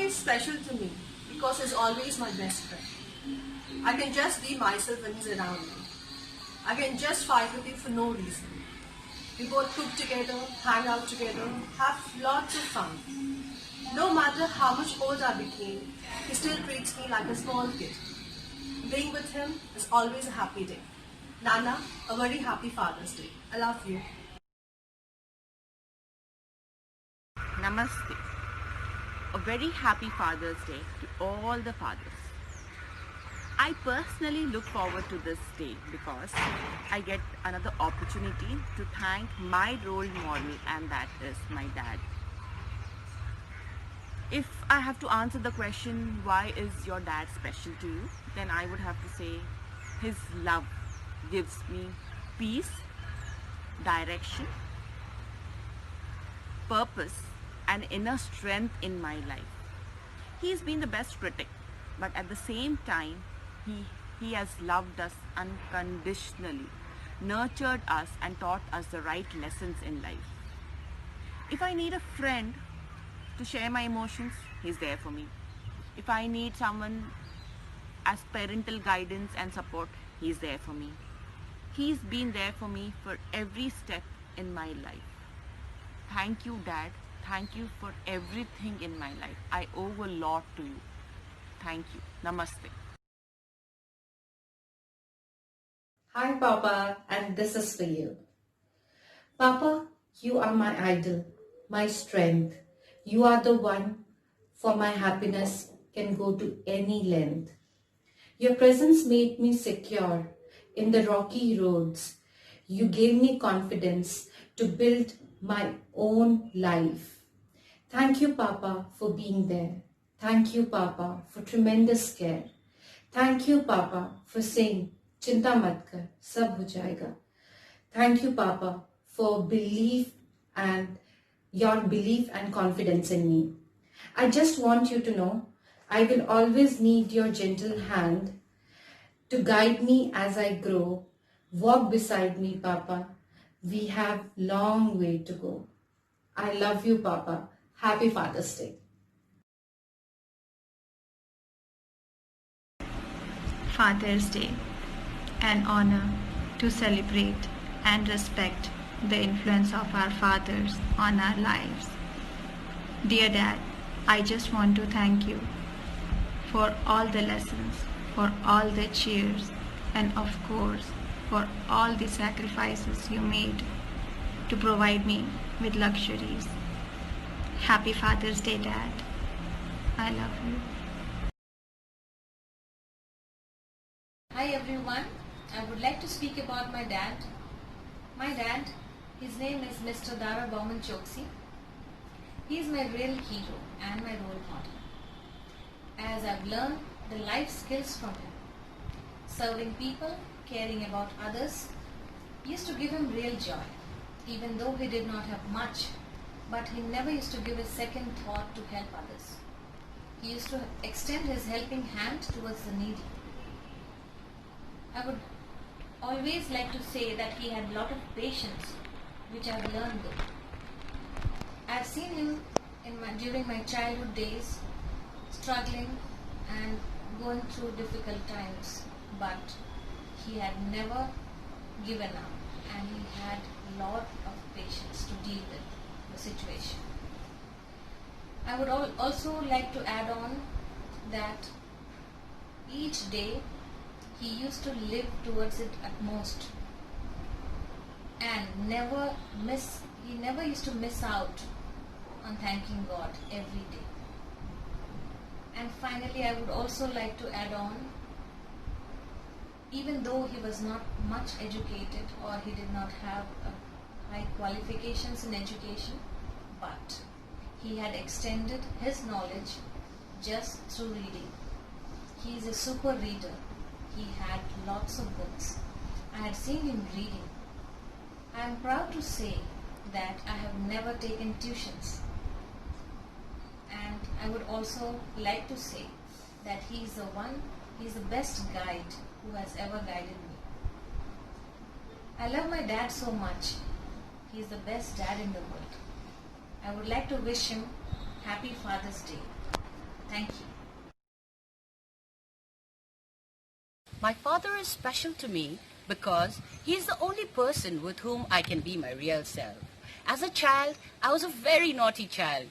is special to me because he's always my best friend. I can just be myself when he's around me. I can just fight with him for no reason. We both cook together, hang out together, have lots of fun. No matter how much older I became, he still treats me like a small kid. Being with him is always a happy day. Nana, a very happy Father's Day. I love you. Namaste. A very happy Father's Day to all the fathers. I personally look forward to this day because I get another opportunity to thank my role model, and that is my dad. If I have to answer the question, why is your dad special to you? Then I would have to say his love gives me peace, direction, purpose, and inner strength in my life. He's been the best critic, but at the same time, he has loved us unconditionally, nurtured us, and taught us the right lessons in life. If I need a friend to share my emotions, he's there for me. If I need someone as parental guidance and support, he's there for me. He's been there for me for every step in my life. Thank you, Dad. Thank you for everything in my life. I owe a lot to you. Thank you. Namaste. Hi, Papa, and this is for you. Papa, you are my idol, my strength. You are the one for my happiness can go to any length. Your presence made me secure in the rocky roads. You gave me confidence to build my own life. Thank you, Papa, for being there. Thank you, Papa, for tremendous care. Thank you, Papa, for saying, Chinta mat kar, sab ho jayega. Thank you, Papa, for your belief and confidence in me. I just want you to know, I will always need your gentle hand to guide me as I grow. Walk beside me, Papa. We have long way to go. I love you, Papa. Happy Father's Day. Father's Day, an honor to celebrate and respect the influence of our fathers on our lives. Dear Dad, I just want to thank you for all the lessons, for all the cheers, and of course for all the sacrifices you made to provide me with luxuries. Happy Father's Day, Dad. I love you. Hi everyone, I would like to speak about my dad. My dad, his name is Mr. Dara Bauman Choksi. He is my real hero and my role model. As I've learned the life skills from him, serving people, caring about others, used to give him real joy, even though he did not have much, but he never used to give a second thought to help others. He used to extend his helping hand towards the needy. I would always like to say that he had a lot of patience, which I've learned though. I've seen him during my childhood days struggling and going through difficult times, but he had never given up and he had a lot of patience to deal with the situation. I would also like to add on that each day he used to live towards it at most and he never used to miss out on thanking God every day. And finally, I would also like to add on, even though he was not much educated or he did not have high qualifications in education, but he had extended his knowledge just through reading. He is a super reader. He had lots of books. I had seen him reading. I am proud to say that I have never taken tuitions. And I would also like to say that he is the best guide who has ever guided me. I love my dad so much. He is the best dad in the world. I would like to wish him Happy Father's Day. Thank you. My father is special to me because he is the only person with whom I can be my real self. As a child, I was a very naughty child,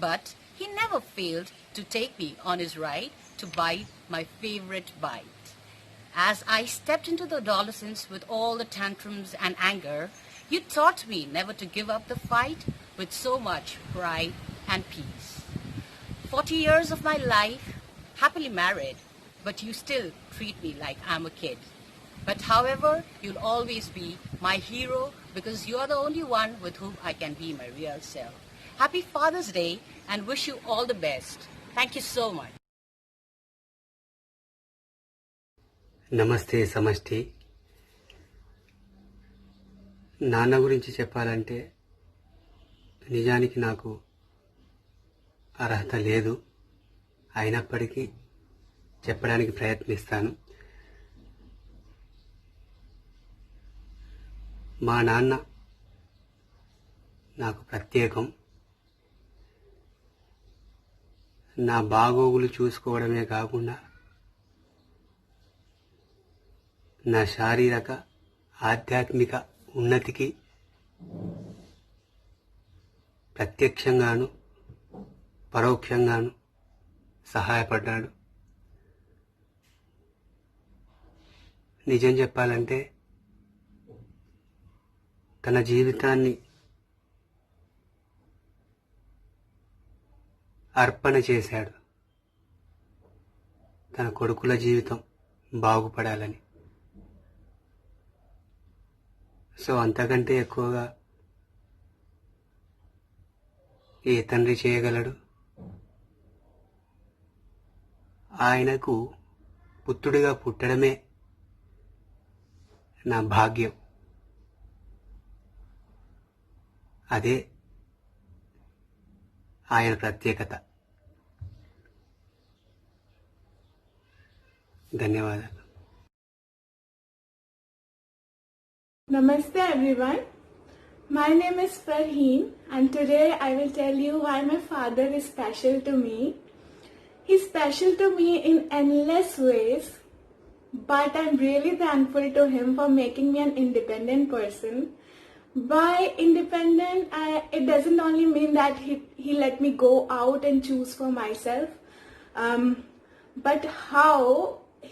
but he never failed to take me on his ride to bite my favorite bite. As I stepped into the adolescence with all the tantrums and anger, you taught me never to give up the fight with so much pride and peace. 40 years of my life, happily married, but you still treat me like I'm a kid. But however, you'll always be my hero because you are the only one with whom I can be my real self. Happy Father's Day and wish you all the best. Thank you so much. నమస్తే సమష్టి. నాన్న గురించి చెప్పాలంటే నిజానికి నాకు అర్హత లేదు. అయినప్పటికీ చెప్పడానికి ప్రయత్నిస్తాను. మా నాన్న నాకు ప్రత్యేకం. నా బాగోగులు చూసుకోవడమే కాకుండా నా శారీరక ఆధ్యాత్మిక ఉన్నతికి ప్రత్యక్షంగాను పరోక్షంగాను సహాయపడ్డాడు. నిజం చెప్పాలంటే తన జీవితాన్ని అర్పణ చేశాడు తన కొడుకుల జీవితం బాగుపడాలని. సో అంతకంటే ఎక్కువగా ఏ తండ్రి చేయగలడు? ఆయనకు పుత్రుడిగా పుట్టడమే నా భాగ్యం. అదే ఆయన ప్రత్యేకత. ధన్యవాదాలు. Namaste everyone. My name is Farheen and today I will tell you why my father is special to me. He's special to me in endless ways, but I'm really thankful to him for making me an independent person. By independent, it doesn't only mean that he let me go out and choose for myself, but how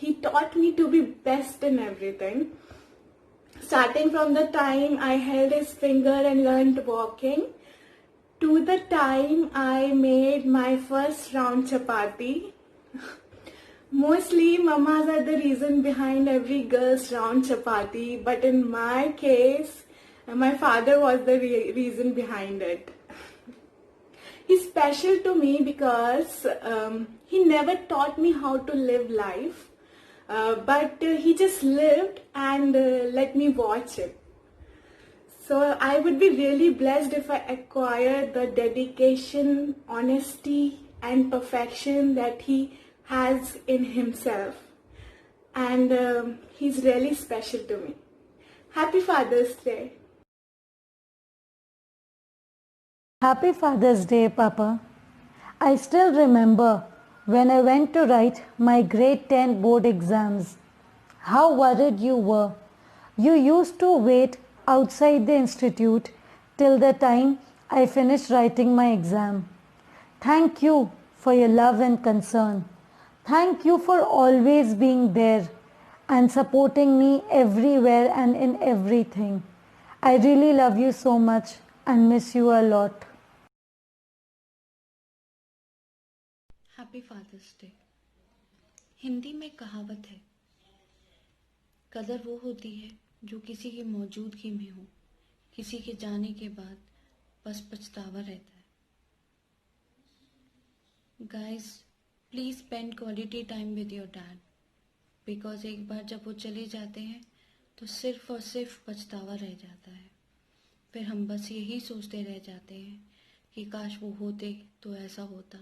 he taught me to be best in everything. Starting from the time I held his finger and learned walking, to the time I made my first round chapati. Mostly mamas are the reason behind every girl's round chapati, but in my case, my father was the reason behind it. He's special to me because he never taught me how to live life. But he just lived and let me watch it. So I would be really blessed if I acquired the dedication, honesty and perfection that he has in himself. And he's really special to me. Happy Father's Day. Happy Father's Day, Papa. I still remember when I went to write my grade 10 board exams, how worried you were. You used to wait outside the institute till the time I finished writing my exam. Thank you for your love and concern. Thank you for always being there and supporting me everywhere and in everything. I really love you so much and miss you a lot. Happy father's day. Hindi में कहावत है, कदर वो होती है जो किसी की मौजूदगी में हो, किसी के जाने के बाद बस पछतावा रहता है। Guys, please spend quality time with your dad, because एक बार जब वो चले जाते हैं तो सिर्फ और सिर्फ पछतावा रह जाता है। फिर हम बस यही सोचते रह जाते हैं कि काश वो होते तो ऐसा होता,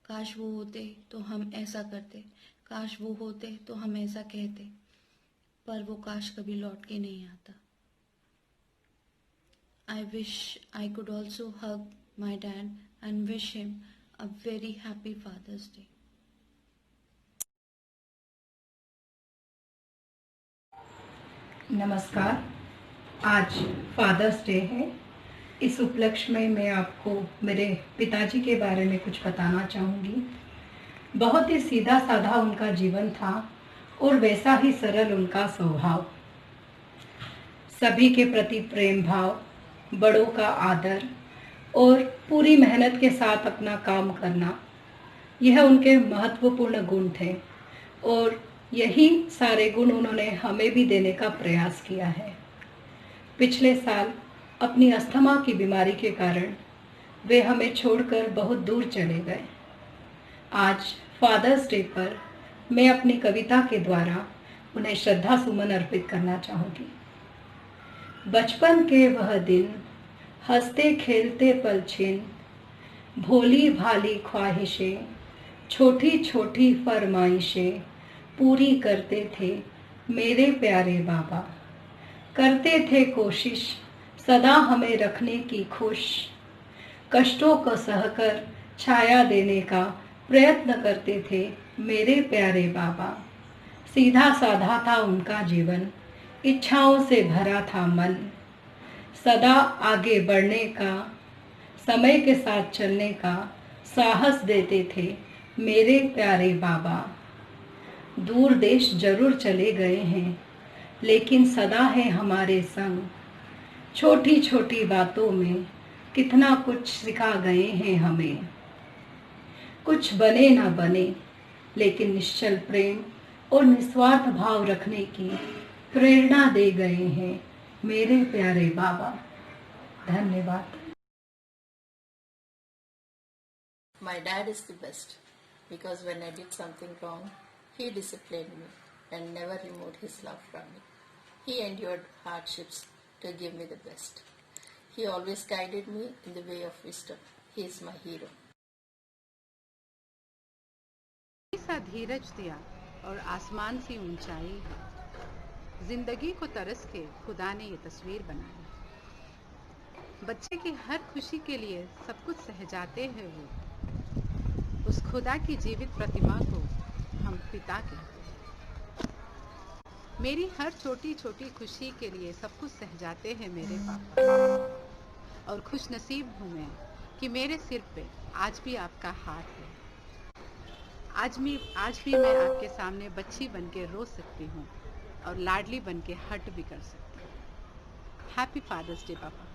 काश वो होते तो हम ऐसा करते, काश वो होते तो हम ऐसा कहते, पर वो काश कभी लौट के नहीं आता। I wish I could also hug my dad and wish him a very happy Father's Day. नमस्कार। आज फादर्स डे है। इस उपलक्ष्य में मैं आपको मेरे पिताजी के बारे में कुछ बताना चाहूँगी। बहुत ही सीधा साधा उनका जीवन था और वैसा ही सरल उनका स्वभाव। सभी के प्रति प्रेम भाव, बड़ों का आदर और पूरी मेहनत के साथ अपना काम करना, यह उनके महत्वपूर्ण गुण थे और यही सारे गुण उन्होंने हमें भी देने का प्रयास किया है। पिछले साल अपनी अस्थमा की बीमारी के कारण वे हमें छोड़कर बहुत दूर चले गए। आज फादर्स डे पर मैं अपनी कविता के द्वारा उन्हें श्रद्धा सुमन अर्पित करना चाहूँगी। बचपन के वह दिन, हंसते खेलते पल छिन, भोली भाली ख्वाहिशें, छोटी छोटी फरमाइशें पूरी करते थे मेरे प्यारे बाबा। करते थे कोशिश सदा हमें रखने की खुश, कष्टों को सहकर छाया देने का प्रयत्न करते थे मेरे प्यारे बाबा। सीधा साधा था उनका जीवन, इच्छाओं से भरा था मन, सदा आगे बढ़ने का, समय के साथ चलने का साहस देते थे मेरे प्यारे बाबा। दूर देश जरूर चले गए हैं लेकिन सदा है हमारे संग। छोटी छोटी बातों में कितना कुछ सिखा गए हैं हमें। कुछ बने ना बने लेकिन निश्चल प्रेम और निस्वार्थ भाव रखने की प्रेरणा दे गए हैं मेरे प्यारे बाबा। धन्यवाद। My dad is the best because when I did something wrong, he disciplined me and never removed his love from me. He endured hardships to give me the best. He always guided me in the way of wisdom. He is my hero. सा धीरज दिया और आसमान सी ऊंचाई है। जिंदगी को तरस के खुदा ने ये तस्वीर बनाई। बच्चे की हर खुशी के लिए सब कुछ सह जाते हैं वो। उस खुदा की जीवित प्रतिमा को हम पिता कहते हैं। मेरी हर छोटी छोटी खुशी के लिए सब कुछ सह जाते हैं मेरे पापा। और खुश नसीब हूँ मैं कि मेरे सिर पे आज भी आपका हाथ है। आज भी मैं आपके सामने बच्ची बन के रो सकती हूँ और लाडली बन के हट भी कर सकती हूँ। हैप्पी फादर्स डे पापा।